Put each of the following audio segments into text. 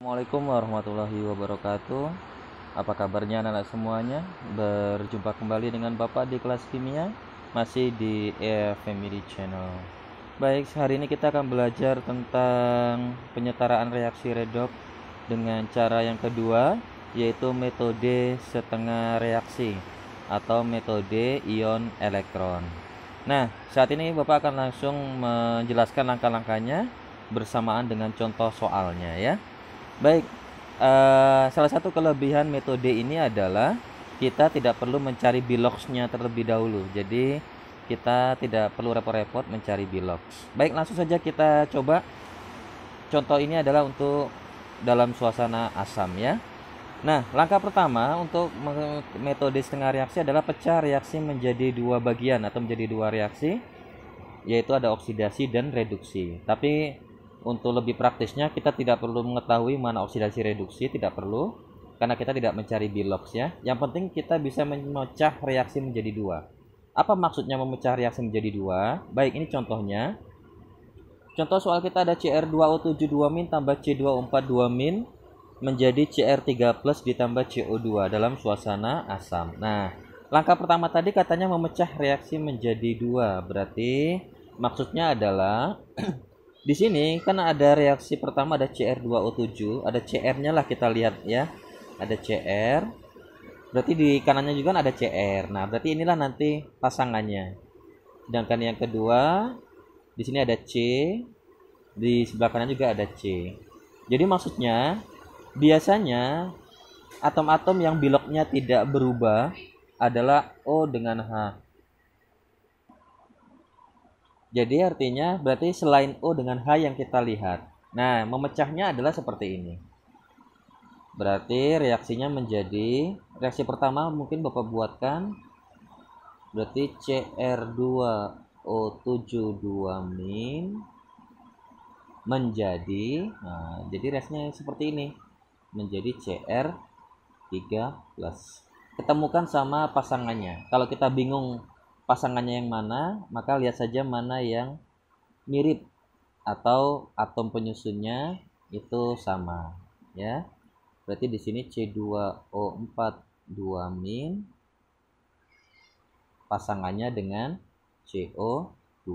Assalamualaikum warahmatullahi wabarakatuh. Apa kabarnya anak-anak semuanya? Berjumpa kembali dengan Bapak di kelas kimia, masih di Family Channel. Baik, hari ini kita akan belajar tentang penyetaraan reaksi redoks dengan cara yang kedua, yaitu metode setengah reaksi atau metode ion elektron. Nah, saat ini Bapak akan langsung menjelaskan langkah-langkahnya bersamaan dengan contoh soalnya ya. Baik, salah satu kelebihan metode ini adalah kita tidak perlu mencari biloxnya terlebih dahulu. Jadi kita tidak perlu repot-repot mencari bilox. Baik, langsung saja kita coba. Contoh ini adalah untuk dalam suasana asam ya. Nah, langkah pertama untuk metode setengah reaksi adalah pecah reaksi menjadi dua bagian atau menjadi dua reaksi, yaitu ada oksidasi dan reduksi. Tapi untuk lebih praktisnya kita tidak perlu mengetahui mana oksidasi reduksi, tidak perlu, karena kita tidak mencari bilox ya. Yang penting kita bisa memecah reaksi menjadi dua. Apa maksudnya memecah reaksi menjadi dua? Baik, ini contohnya. Contoh soal kita ada Cr2O7 2- tambah C2O4 2- menjadi Cr3+ ditambah CO2 dalam suasana asam. Nah, langkah pertama tadi katanya memecah reaksi menjadi dua. Berarti maksudnya adalah di sini kan ada reaksi pertama ada Cr2O7, ada Cr-nya lah kita lihat ya. Ada Cr. Berarti di kanannya juga ada Cr. Nah, berarti inilah nanti pasangannya. Sedangkan yang kedua di sini ada C, di sebelah kanan juga ada C. Jadi maksudnya biasanya atom-atom yang biloknya tidak berubah adalah O dengan H. Jadi artinya berarti selain O dengan H yang kita lihat. Nah, memecahnya adalah seperti ini. Berarti reaksinya menjadi, reaksi pertama mungkin Bapak buatkan. Berarti Cr2O7 2- menjadi, nah, jadi reaksinya seperti ini. Menjadi Cr3+. Ketemukan sama pasangannya. Kalau kita bingung pasangannya yang mana, maka lihat saja mana yang mirip atau atom penyusunnya itu sama ya. Berarti di sini C2O4 2- pasangannya dengan CO2.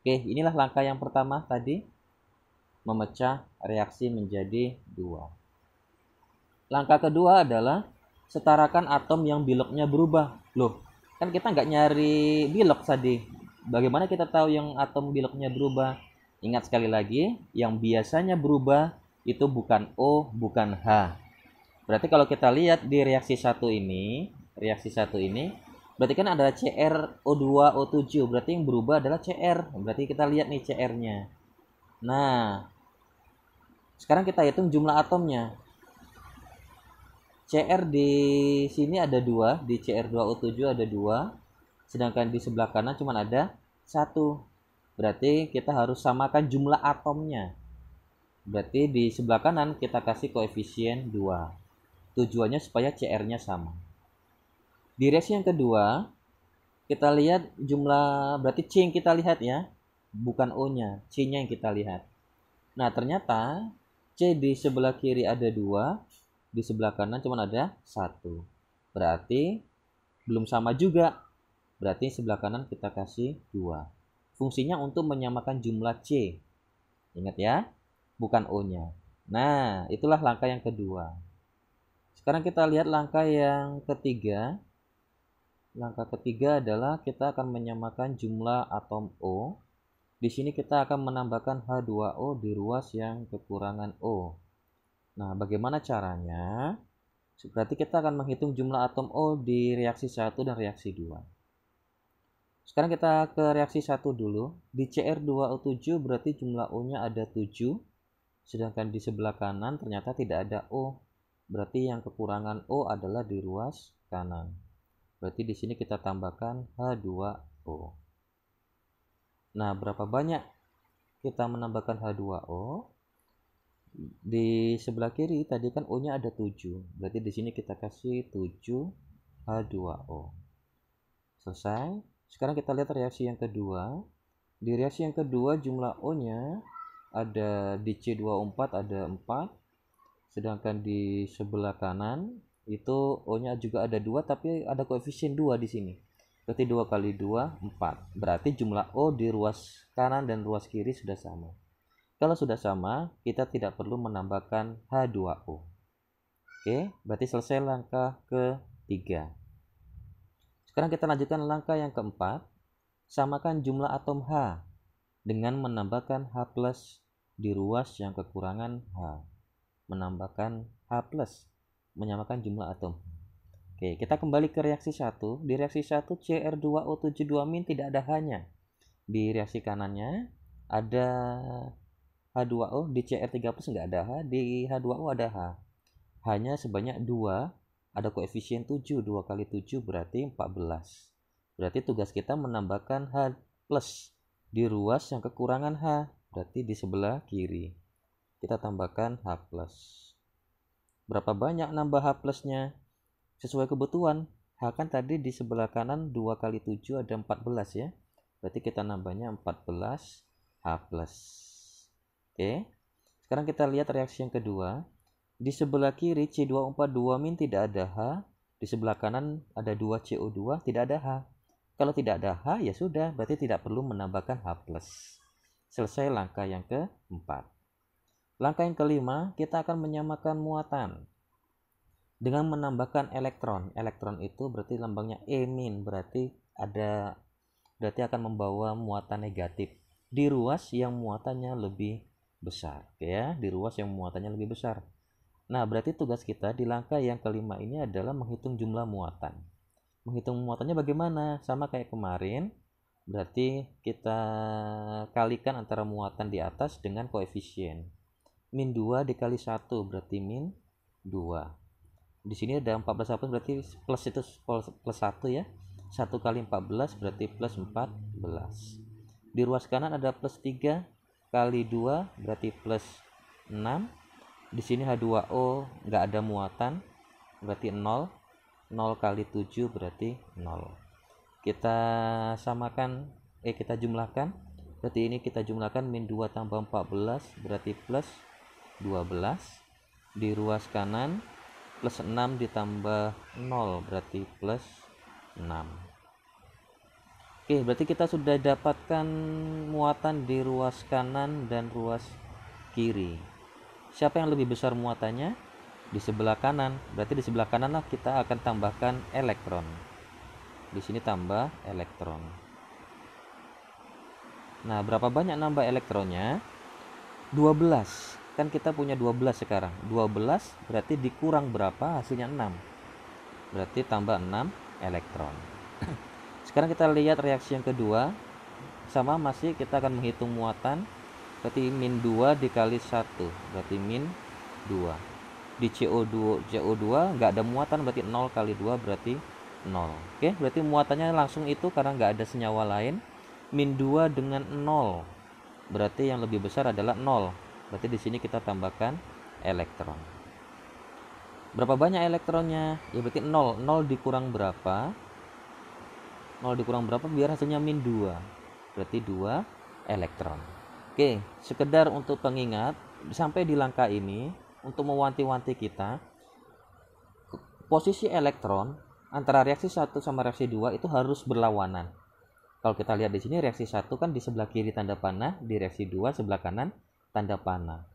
Oke, inilah langkah yang pertama tadi, memecah reaksi menjadi dua. Langkah kedua adalah setarakan atom yang biloknya berubah. Loh, kan kita nggak nyari bilok tadi. Bagaimana kita tahu yang atom biloknya berubah? Ingat sekali lagi, yang biasanya berubah itu bukan O, bukan H. Berarti kalau kita lihat di reaksi satu ini, berarti kan ada CrO2O7, berarti yang berubah adalah Cr. Berarti kita lihat nih Cr-nya. Nah, sekarang kita hitung jumlah atomnya. Cr di sini ada 2, di Cr2O7 ada 2, sedangkan di sebelah kanan cuma ada 1. Berarti kita harus samakan jumlah atomnya. Berarti di sebelah kanan kita kasih koefisien 2. Tujuannya supaya Cr-nya sama. Di reaksi yang kedua, kita lihat jumlah, berarti C yang kita lihat ya, bukan O-nya, C-nya yang kita lihat. Nah, ternyata C di sebelah kiri ada 2, di sebelah kanan cuma ada 1. Berarti belum sama juga. Berarti sebelah kanan kita kasih 2. Fungsinya untuk menyamakan jumlah C. Ingat ya, bukan O-nya. Nah, itulah langkah yang kedua. Sekarang kita lihat langkah yang ketiga. Langkah ketiga adalah kita akan menyamakan jumlah atom O. Di sini kita akan menambahkan H2O di ruas yang kekurangan O. Nah, bagaimana caranya? Berarti kita akan menghitung jumlah atom O di reaksi 1 dan reaksi 2. Sekarang kita ke reaksi 1 dulu. Di Cr2O7 berarti jumlah O-nya ada 7. Sedangkan di sebelah kanan ternyata tidak ada O. Berarti yang kekurangan O adalah di ruas kanan. Berarti di sini kita tambahkan H2O. Nah, berapa banyak kita menambahkan H2O? Di sebelah kiri tadi kan O-nya ada 7. Berarti di sini kita kasih 7 H2O. Selesai. Sekarang kita lihat reaksi yang kedua. Di reaksi yang kedua jumlah O-nya ada di C24 ada 4. sedangkan di sebelah kanan itu O-nya juga ada 2 tapi ada koefisien 2 di sini. Berarti 2 kali 2 4. Berarti jumlah O di ruas kanan dan ruas kiri sudah sama. Kalau sudah sama, kita tidak perlu menambahkan H2O. Oke, berarti selesai langkah ketiga. Sekarang kita lanjutkan langkah yang keempat. Samakan jumlah atom H dengan menambahkan H+ di ruas yang kekurangan H. Menambahkan H+, menyamakan jumlah atom. Oke, kita kembali ke reaksi 1. Di reaksi 1 Cr2O72- tidak ada H-nya. Di reaksi kanannya ada H2O, di Cr3+ nggak ada H, di H2O ada H. H-nya sebanyak 2, ada koefisien 7, 2 kali 7 berarti 14. Berarti tugas kita menambahkan H+ di ruas yang kekurangan H, berarti di sebelah kiri. Kita tambahkan H+. Berapa banyak nambah H+-nya? Sesuai kebutuhan. H kan tadi di sebelah kanan 2 kali 7 ada 14 ya. Berarti kita nambahnya 14 H+. Oke. Sekarang kita lihat reaksi yang kedua. Di sebelah kiri C2O42- tidak ada H. Di sebelah kanan ada 2 CO2, tidak ada H. Kalau tidak ada H ya sudah, berarti tidak perlu menambahkan H+. Selesai langkah yang keempat. Langkah yang kelima, kita akan menyamakan muatan dengan menambahkan elektron. Elektron itu berarti lambangnya E-, berarti akan membawa muatan negatif di ruas yang muatannya lebih besar, ya, di ruas yang muatannya lebih besar. Nah, berarti tugas kita di langkah yang kelima ini adalah menghitung jumlah muatan. Menghitung muatannya bagaimana? Sama kayak kemarin, berarti kita kalikan antara muatan di atas dengan koefisien. Min 2 dikali 1 berarti min 2. Di sini ada 14 apa berarti plus itu plus 1 ya. 1 kali 14 berarti plus 14. Di ruas kanan ada plus 3 kali 2 berarti plus 6. Di sini H2O nggak ada muatan berarti 0. 0 kali 7 berarti 0. Kita samakan, kita jumlahkan. Berarti ini kita jumlahkan min 2 tambah 14 berarti plus 12. Di ruas kanan plus 6 ditambah 0 berarti plus 6. Oke, berarti kita sudah dapatkan muatan di ruas kanan dan ruas kiri. Siapa yang lebih besar muatannya? Di sebelah kanan. Berarti di sebelah kanan lah kita akan tambahkan elektron. Di sini tambah elektron. Nah, berapa banyak nambah elektronnya? 12. Kan kita punya 12 sekarang. 12 berarti dikurang berapa? Hasilnya 6. Berarti tambah 6 elektron. Sekarang kita lihat reaksi yang kedua. Sama masih kita akan menghitung muatan. Berarti min 2 dikali 1 berarti min 2. Di CO2 nggak ada muatan berarti 0 kali 2 berarti 0. Oke, berarti muatannya langsung itu karena nggak ada senyawa lain. Min 2 dengan 0 berarti yang lebih besar adalah 0. Berarti di sini kita tambahkan elektron. Berapa banyak elektronnya? Ya berarti 0. 0 dikurang berapa? 0 dikurang berapa biar hasilnya min 2. Berarti 2 elektron. Oke, sekedar untuk pengingat sampai di langkah ini untuk mewanti-wanti kita, posisi elektron antara reaksi 1 sama reaksi 2 itu harus berlawanan. Kalau kita lihat di sini reaksi 1 kan di sebelah kiri tanda panah, di reaksi 2 sebelah kanan tanda panah.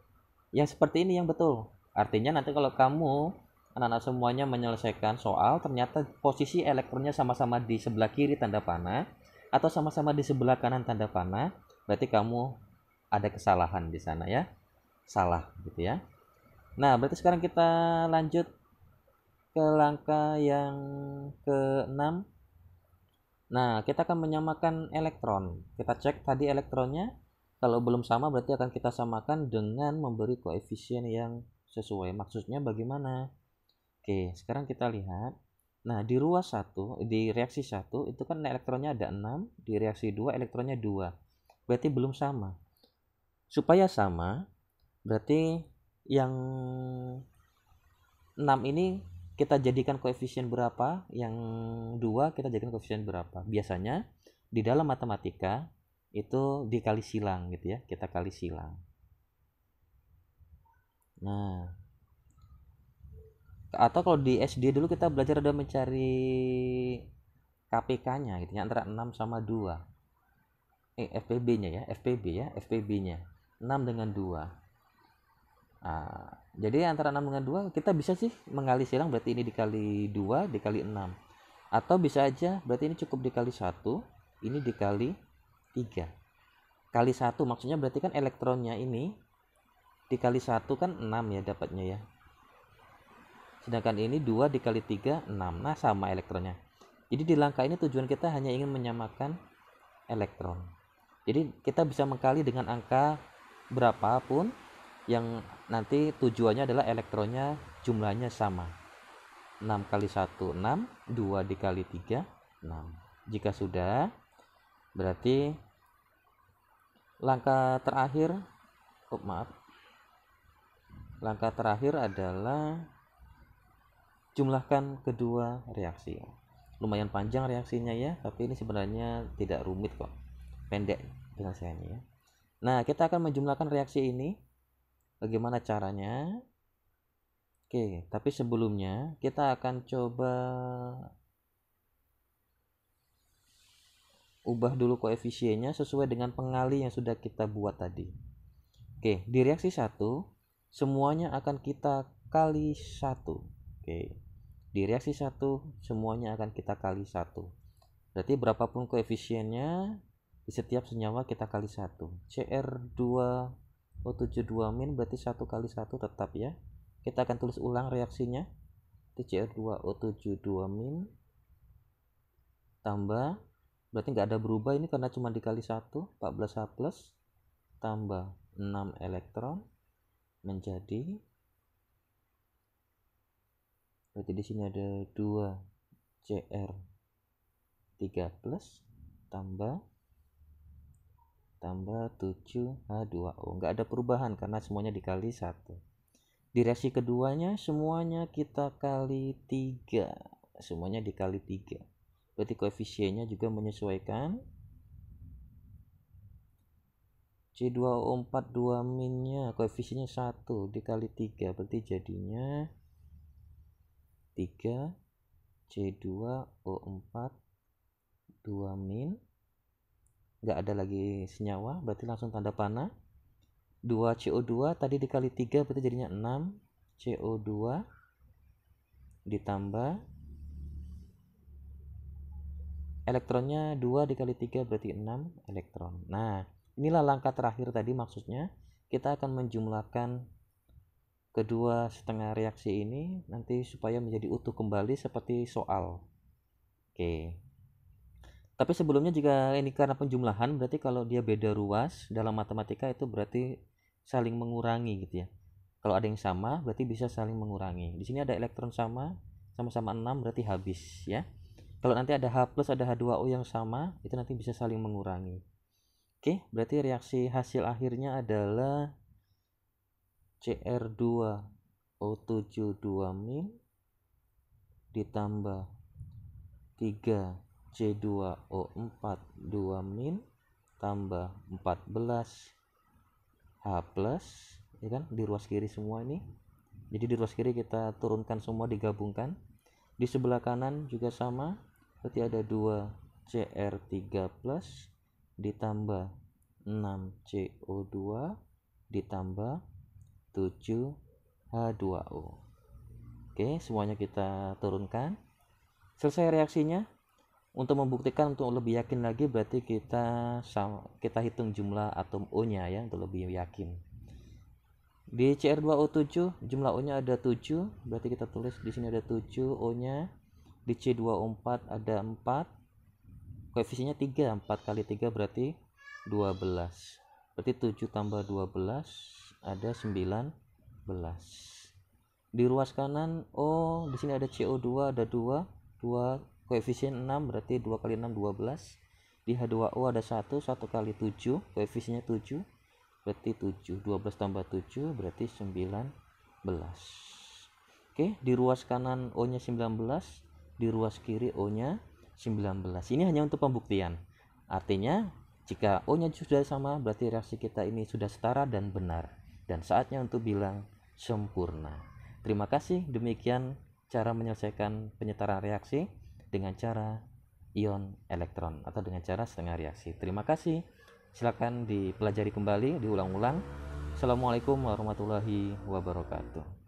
Yang seperti ini yang betul. Artinya nanti kalau kamu anak-anak semuanya menyelesaikan soal ternyata posisi elektronnya sama-sama di sebelah kiri tanda panah atau sama-sama di sebelah kanan tanda panah, berarti kamu ada kesalahan di sana ya. Salah gitu ya. Nah, berarti sekarang kita lanjut ke langkah yang ke-6. Nah, kita akan menyamakan elektron. Kita cek tadi elektronnya. Kalau belum sama berarti akan kita samakan dengan memberi koefisien yang sesuai. Maksudnya bagaimana? Oke, sekarang kita lihat. Nah, di ruas 1, di reaksi 1 itu kan elektronnya ada 6, di reaksi 2 elektronnya 2. Berarti belum sama. Supaya sama, berarti yang 6 ini kita jadikan koefisien berapa, yang 2 kita jadikan koefisien berapa. Biasanya di dalam matematika itu dikali silang gitu ya, kita kali silang. Nah, Atau kalau di SD dulu kita belajar ada mencari KPK-nya gitu ya, antara 6 sama 2. FPB-nya ya, FPB-nya 6 dengan 2. Jadi antara 6 dengan 2 kita bisa sih mengali silang, berarti ini dikali 2 dikali 6. Atau bisa aja berarti ini cukup dikali 1, ini dikali 3. Kali 1 maksudnya berarti kan elektronnya ini dikali 1 kan 6 ya dapatnya ya. Sedangkan ini 2 dikali 3 6. Nah, sama elektronnya. Jadi di langkah ini tujuan kita hanya ingin menyamakan elektron. Jadi kita bisa mengkali dengan angka berapapun yang nanti tujuannya adalah elektronnya jumlahnya sama. 6 kali 1 6, 2 dikali 3 6. Jika sudah, berarti langkah terakhir langkah terakhir adalah jumlahkan kedua reaksi. Lumayan panjang reaksinya ya, tapi ini sebenarnya tidak rumit kok, pendek penyelesaiannya ya. Nah, kita akan menjumlahkan reaksi ini. Bagaimana caranya? Oke, tapi sebelumnya kita akan coba ubah dulu koefisiennya sesuai dengan pengali yang sudah kita buat tadi. Oke, di reaksi 1 semuanya akan kita kali 1. Oke, di reaksi 1 semuanya akan kita kali 1. Berarti berapapun koefisiennya di setiap senyawa kita kali 1. Cr2O72- berarti 1 kali 1 tetap ya. Kita akan tulis ulang reaksinya. Cr2O72- tambah, berarti nggak ada berubah ini karena cuma dikali 1, 14H plus tambah 6 elektron menjadi, berarti di sini ada 2 Cr3 plus tambah 7H2O. Nggak ada perubahan karena semuanya dikali 1. Di reaksi keduanya semuanya kita kali 3. Semuanya dikali 3. Berarti koefisiennya juga menyesuaikan. C2O42- koefisiennya 1 dikali 3, berarti jadinya 3 C2O42-. Nggak ada lagi senyawa, berarti langsung tanda panah. 2 CO2 tadi dikali 3 berarti jadinya 6 CO2 ditambah elektronnya 2 dikali 3 berarti 6 elektron. Nah, inilah langkah terakhir tadi, maksudnya kita akan menjumlahkan kedua setengah reaksi ini nanti supaya menjadi utuh kembali seperti soal. Oke. Tapi sebelumnya jika ini karena penjumlahan, berarti kalau dia beda ruas dalam matematika itu berarti saling mengurangi gitu ya. Kalau ada yang sama berarti bisa saling mengurangi. Di sini ada elektron sama-sama 6 berarti habis ya. Kalau nanti ada H plus ada H2O yang sama, itu nanti bisa saling mengurangi. Oke, berarti reaksi hasil akhirnya adalah Cr2O72- ditambah 3 C2O42- tambah 14 H plus ya kan, di ruas kiri semua ini. Jadi di ruas kiri kita turunkan semua, digabungkan. Di sebelah kanan juga sama, berarti ada 2 Cr3 plus ditambah 6 CO2 ditambah 7 H2O. Oke, semuanya kita turunkan. Selesai reaksinya. Untuk membuktikan, untuk lebih yakin lagi, berarti kita hitung jumlah atom O-nya ya, untuk lebih yakin. Di Cr2O7 jumlah O-nya ada 7, berarti kita tulis di sini ada 7 O-nya. Di C2O4 ada 4. Koefisiennya 3, 4 kali 3 berarti 12. Berarti 7 tambah 12 ada 19. Di ruas kanan di sini ada CO2 ada 2 koefisien 6, berarti 2 kali 6 12. Di H2O ada 1 kali 7, koefisiennya 7, berarti 7. 12 tambah 7 berarti 19. Oke, di ruas kanan O-nya 19, di ruas kiri O-nya 19. Ini hanya untuk pembuktian. Artinya jika O-nya sudah sama, berarti reaksi kita ini sudah setara dan benar, dan saatnya untuk bilang sempurna. Terima kasih. Demikian cara menyelesaikan penyetaraan reaksi dengan cara ion elektron atau dengan cara setengah reaksi. Terima kasih. Silakan dipelajari kembali, diulang-ulang. Assalamualaikum warahmatullahi wabarakatuh.